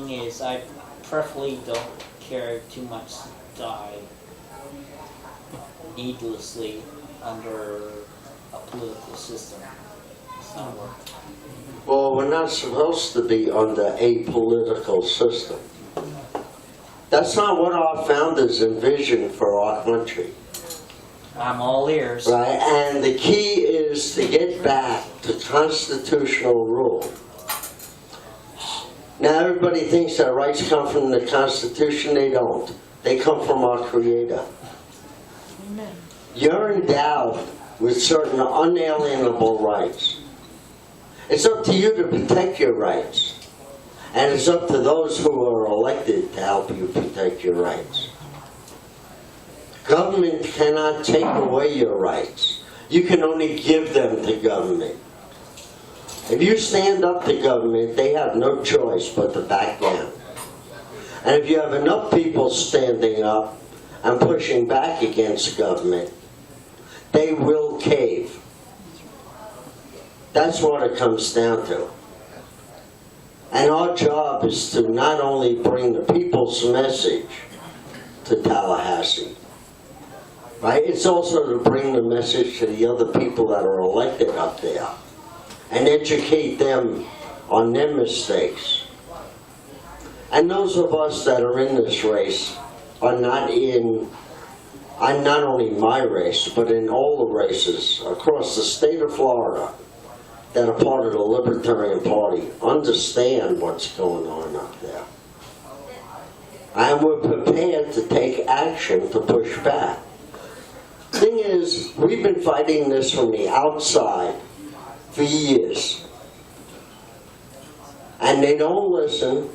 thing is, I preferably don't care too much to die needlessly under a political system. It's not working. Well, we're not supposed to be under a political system. That's not what our founders envisioned for our country. I'm all ears. Right, and the key is to get back to constitutional rule. Now everybody thinks that rights come from the Constitution. They don't. They come from our Creator. Amen. You're endowed with certain unalienable rights. It's up to you to protect your rights. And it's up to those who are elected to help you protect your rights. Government cannot take away your rights. You can only give them to government. If you stand up to government, they have no choice but to back down. And if you have enough people standing up and pushing back against government, they will cave. That's what it comes down to. And our job is to not only bring the people's message to Tallahassee, right? It's also to bring the message to the other people that are elected up there and educate them on their mistakes. And those of us that are in this race are not only my race, but in all the races across the state of Florida that are part of the Libertarian Party, understand what's going on up there. And we're prepared to take action to push back. Thing is, we've been fighting this from the outside for years. And they don't listen.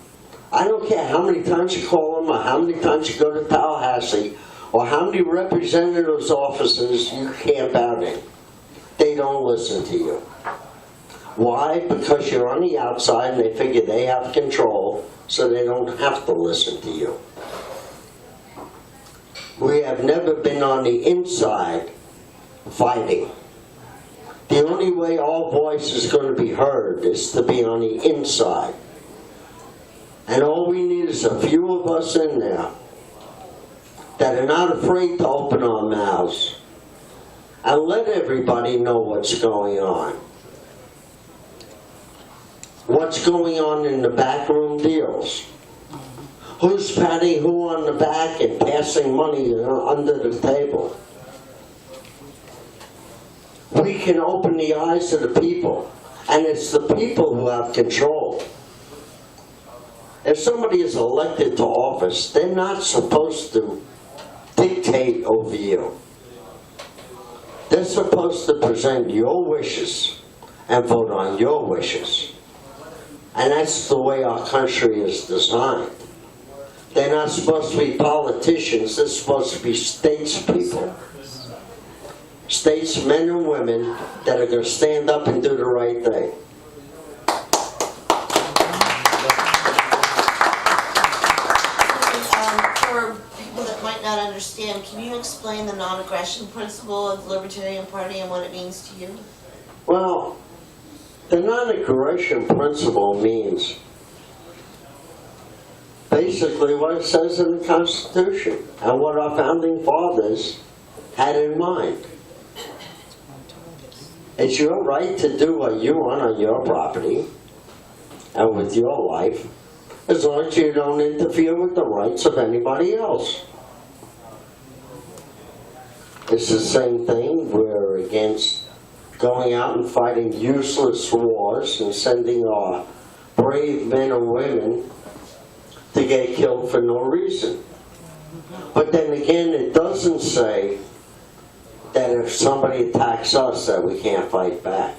I don't care how many times you call them or how many times you go to Tallahassee or how many representatives' offices you camp out in. They don't listen to you. Why? Because you're on the outside and they figure they have control, so they don't have to listen to you. We have never been on the inside fighting. The only way our voice is going to be heard is to be on the inside. And all we need is a few of us in there that are not afraid to open our mouths and let everybody know what's going on. What's going on in the backroom deals? Who's patting who on the back and passing money under the table? We can open the eyes of the people, and it's the people who have control. If somebody is elected to office, they're not supposed to dictate over you. They're supposed to present your wishes and vote on your wishes. And that's the way our country is designed. They're not supposed to be politicians, they're supposed to be statespeople. Statesmen and women that are going to stand up and do the right thing. For people that might not understand, can you explain the non-aggression principle of the Libertarian Party and what it means to you? Well, the non-aggression principle means basically what it says in the Constitution and what our founding fathers had in mind. It's your right to do what you want on your property and with your life, as long as you don't interfere with the rights of anybody else. It's the same thing. We're against going out and fighting useless wars and sending our brave men and women to get killed for no reason. But then again, it doesn't say that if somebody attacks us that we can't fight back.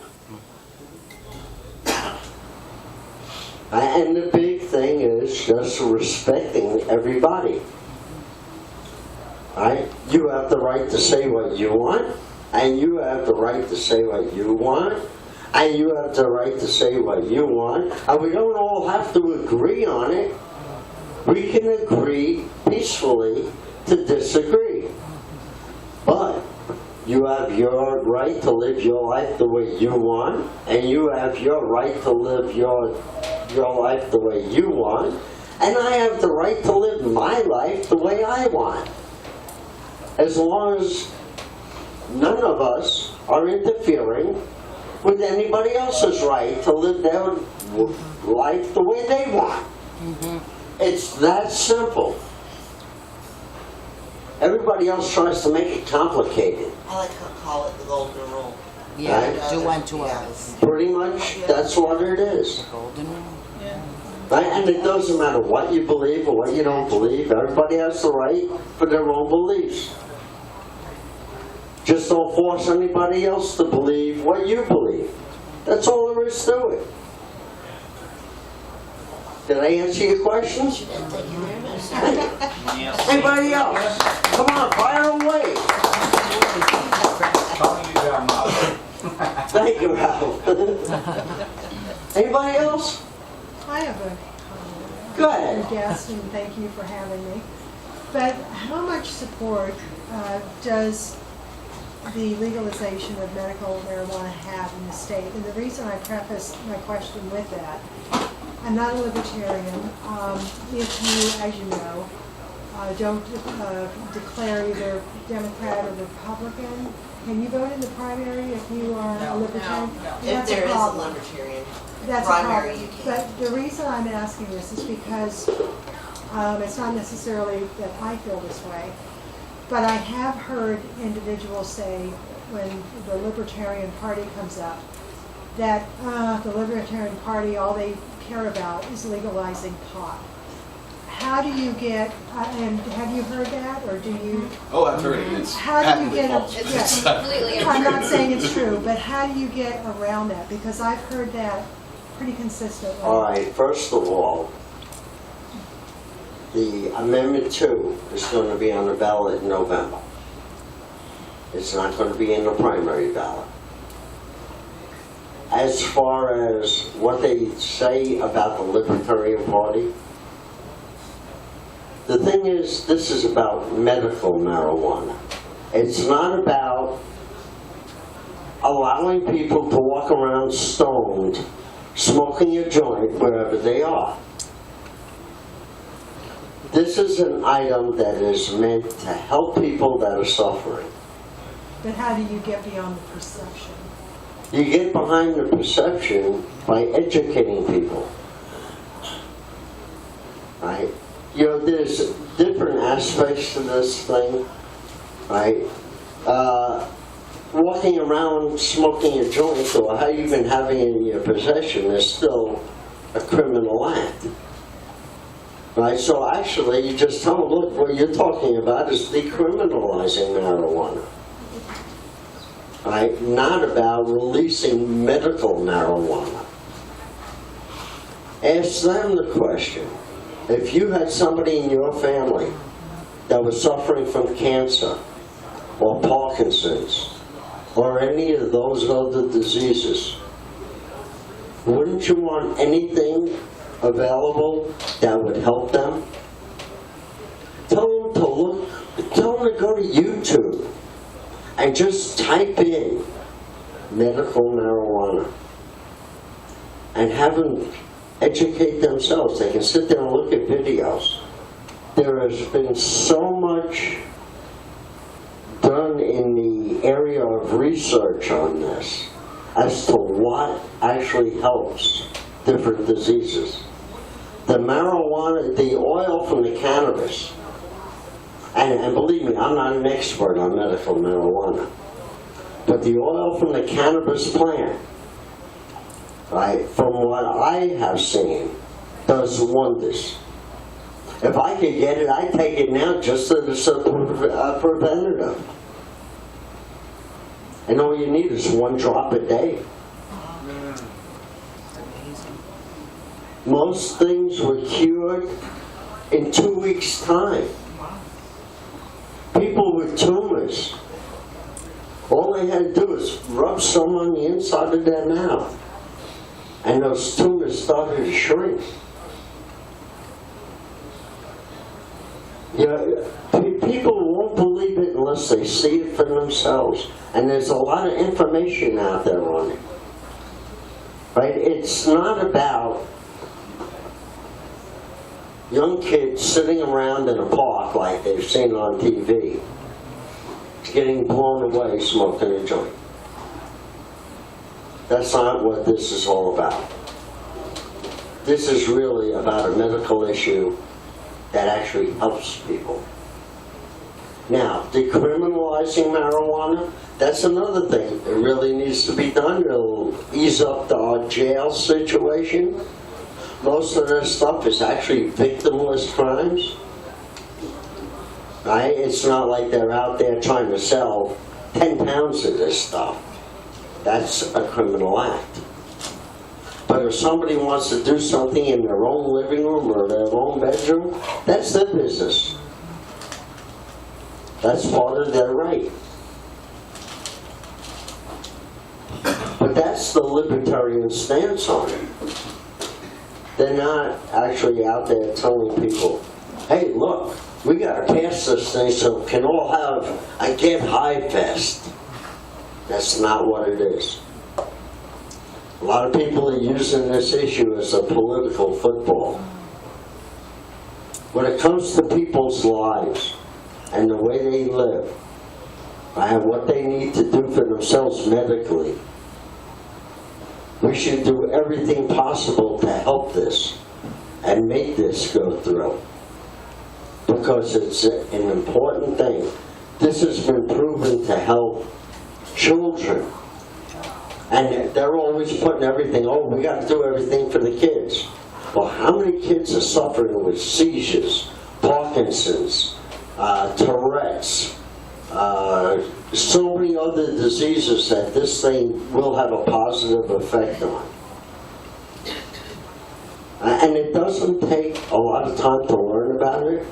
And the big thing is just respecting everybody. Right? You have the right to say what you want, and you have the right to say what you want, and you have the right to say what you want, and we don't all have to agree on it. We can agree peacefully to disagree. But you have your right to live your life the way you want, and you have your right to live your life the way you want, And I have the right to live my life the way I want. As long as none of us are interfering with anybody else's right to live their life the way they want. It's that simple. Everybody else tries to make it complicated. I like to call it the golden rule. Yeah, Right. do unto others. Pretty much, that's what it is. Golden rule. Right? And it doesn't matter what you believe or what you don't believe. Everybody has the right for their own beliefs. Just don't force anybody else to believe what you believe. That's all there is to it. Did I answer your questions? Thank you very much. Anybody else? Come on, fire away. Thank you, Ralph. Anybody else? I have a comment. Go ahead. You're a guest, and thank you for having me. But how much support does the legalization of medical marijuana have in the state? And the reason I preface my question with that, I'm not a libertarian. If you, as you know, don't declare either Democrat or Republican, can you vote in the primary if you are a libertarian? If That's there is a problem. libertarian That's a primary, problem. you can. But the reason I'm asking this is because it's not necessarily that I feel this way, but I have heard individuals say when the Libertarian Party comes up that the Libertarian Party, all they care about is legalizing pot. How do you get, and have you heard that, or do you? Oh, I've heard it. It's How do you patently get false. a, yes, I'm not saying it's true, but how do you get around that? Because I've heard that pretty consistently. All right, first of all, the Amendment 2 is going to be on the ballot in November. It's not going to be in the primary ballot. As far as what they say about the Libertarian Party, the thing is, this is about medical marijuana. It's not about allowing people to walk around stoned, smoking a joint wherever they are. This is an item that is meant to help people that are suffering. But how do you get beyond the perception? You get behind the perception by educating people. Right? You know, there's different aspects to this thing. Right? Walking around smoking a joint or how you've been having it in your possession is still a criminal act. Right? So actually, you just tell them, look, what you're talking about is decriminalizing marijuana. Right? Not about releasing medical marijuana. Ask them the question. If you had somebody in your family that was suffering from cancer or Parkinson's or any of those other diseases, wouldn't you want anything available that would help them? Tell them to look, tell them to go to YouTube and just type in medical marijuana and have them educate themselves. They can sit there and look at videos. There has been so much done in the area of research on this as to what actually helps different diseases. The marijuana, the oil from the cannabis, and believe me, I'm not an expert on medical marijuana, but the oil from the cannabis plant, right, from what I have seen, does wonders. If I could get it, I'd take it now just as a preventative. And all you need is 1 drop a day. Most things were cured in 2 weeks' time. People with tumors, all they had to do was rub some on the inside of their mouth, and those tumors started to shrink. You know, people won't believe it unless they see it for themselves, and there's a lot of information out there on it. Right? It's not about young kids sitting around in a park like they've seen on TV, getting blown away smoking a joint. That's not what this is all about. This is really about a medical issue that actually helps people. Now, decriminalizing marijuana, that's another thing that really needs to be done. It'll ease up our jail situation. Most of this stuff is actually victimless crimes. Right? It's not like they're out there trying to sell 10 pounds of this stuff. That's a criminal act. But if somebody wants to do something in their own living room or their own bedroom, that's their business. That's part of their right. But that's the libertarian stance on it. They're not actually out there telling people, hey, look, we got to pass this thing so we can all have a get high fest. That's not what it is. A lot of people are using this issue as a political football. When it comes to people's lives and the way they live, and what they need to do for themselves medically, we should do everything possible to help this and make this go through. Because it's an important thing. This has been proven to help children. And they're always putting everything, oh, we got to do everything for the kids. Well, how many kids are suffering with seizures, Parkinson's, Tourette's, so many other diseases that this thing will have a positive effect on? And it doesn't take a lot of time to learn about it.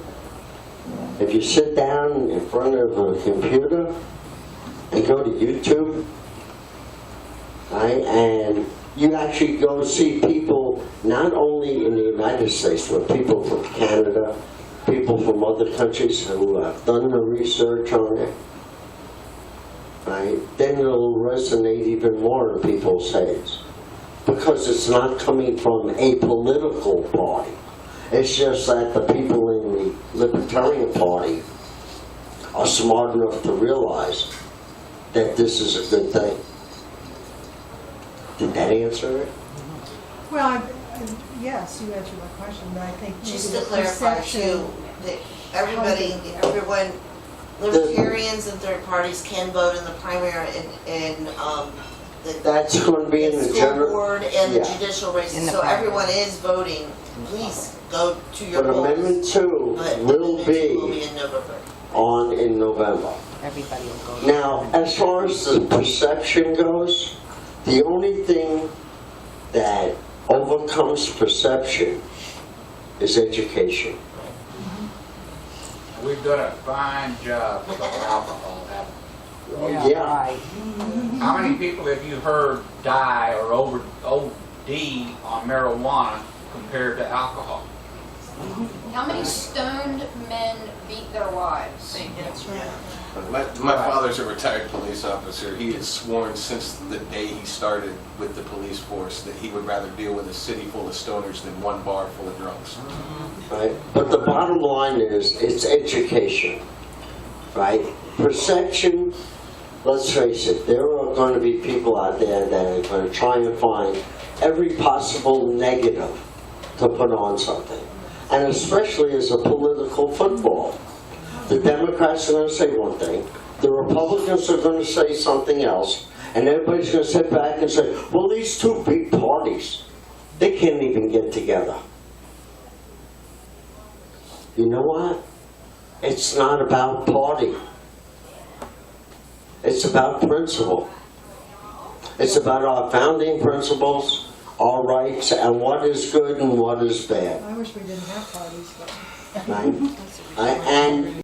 If you sit down in front of a computer and go to YouTube, right, and you actually go see people not only in the United States, but people from Canada, people from other countries who have done the research on it, right, then it'll resonate even more in people's heads. Because it's not coming from a political party. It's just that the people in the Libertarian Party are smart enough to realize that this is a good thing. Did that answer it? Well, yes, you answered my question, but I think maybe Just the to clarify perception. too, that everyone, libertarians and third parties can vote in the primary and That's going to be in the school general. board and the Yeah. judicial races, In the so primary. everyone is voting. Please go to your But polls. Amendment 2 But will Amendment 2 will be be in November. on in November. Everybody will go. Now, as far as the perception goes, the only thing that overcomes perception is education. We've done a fine job with our alcohol, haven't Yeah. Right. we? How many people have you heard die or OD on marijuana compared to alcohol? How many stoned men beat their wives? My father's a retired police officer. He has sworn since the day he started with the police force that he would rather deal with a city full of stoners than one bar full of drunks. Right? But the bottom line is, it's education, right? Perception, let's face it, there are going to be people out there that are going to try and find every possible negative to put on something. And especially as a political football. The Democrats are going to say one thing, the Republicans are going to say something else, and everybody's going to sit back and say, well, these two big parties, they can't even get together. You know what? It's not about party. It's about principle. It's about our founding principles, our rights, and what is good and what is bad. I wish we didn't have parties, but. Right? And